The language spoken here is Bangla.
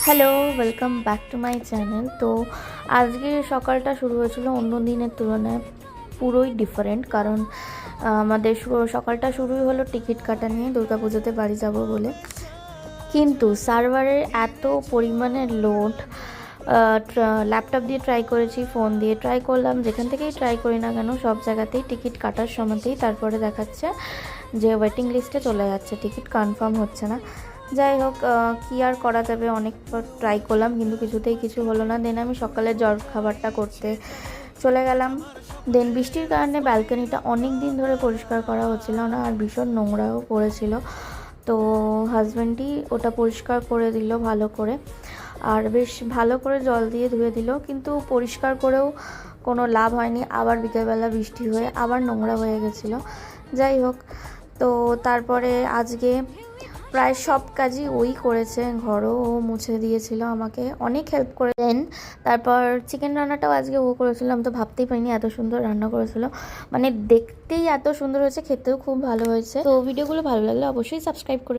Hello, welcome back to my channel. তো আজকে সকালটা শুরু হয়েছিল অন্য দিনের তুলনায় পুরোই ডিফারেন্ট। কারণ আমাদের সকালটা শুরুই হলো টিকিট কাটা নিয়ে, দুর্গাপুজোতে বাড়ি যাব বলে। কিন্তু সার্ভারের এত পরিমাণে লোড, ল্যাপটপ দিয়ে ট্রাই করেছি, ফোন দিয়ে ট্রাই করলাম, যেখান থেকেই ট্রাই করি না কেন সব জায়গাতেই টিকিট কাটার সময়তেই তারপরে দেখাচ্ছে যে ওয়েটিং লিস্টে চলে যাচ্ছে, টিকিট কনফার্ম হচ্ছে না। যাই হোক, কী আর করা যাবে, অনেকবার ট্রাই করলাম কিন্তু কিছুতেই কিছু হলো না। দেন আমি সকালে জল খাবারটা করতে চলে গেলাম। দেন বৃষ্টির কারণে ব্যালকনিটা অনেক দিন ধরে পরিষ্কার করা হচ্ছিল না, আর ভীষণ নোংরাও পড়েছিল। তো হাজব্যান্ডই ওটা পরিষ্কার করে দিল ভালো করে, আর বেশ ভালো করে জল দিয়ে ধুয়ে দিল। কিন্তু পরিষ্কার করেও কোনো লাভ হয়নি, আবার বিকেলবেলা বৃষ্টি হয়ে আবার নোংরা হয়ে গেছিলো। যাই হোক, তো তারপরে আজকে প্রায় সব কাজই ওই করেছে, ঘরও ও মুছে দিয়েছিল, আমাকে অনেক হেল্প করে দেন। তারপর চিকেন রান্নাটাও আজকে ও করেছিল, আমি তো ভাবতেই পারিনি এত সুন্দর রান্না করেছিল। মানে দেখতেই এত সুন্দর হয়েছে, খেতেও খুব ভালো হয়েছে। তো ভিডিওগুলো ভালো লাগলে অবশ্যই সাবস্ক্রাইব করে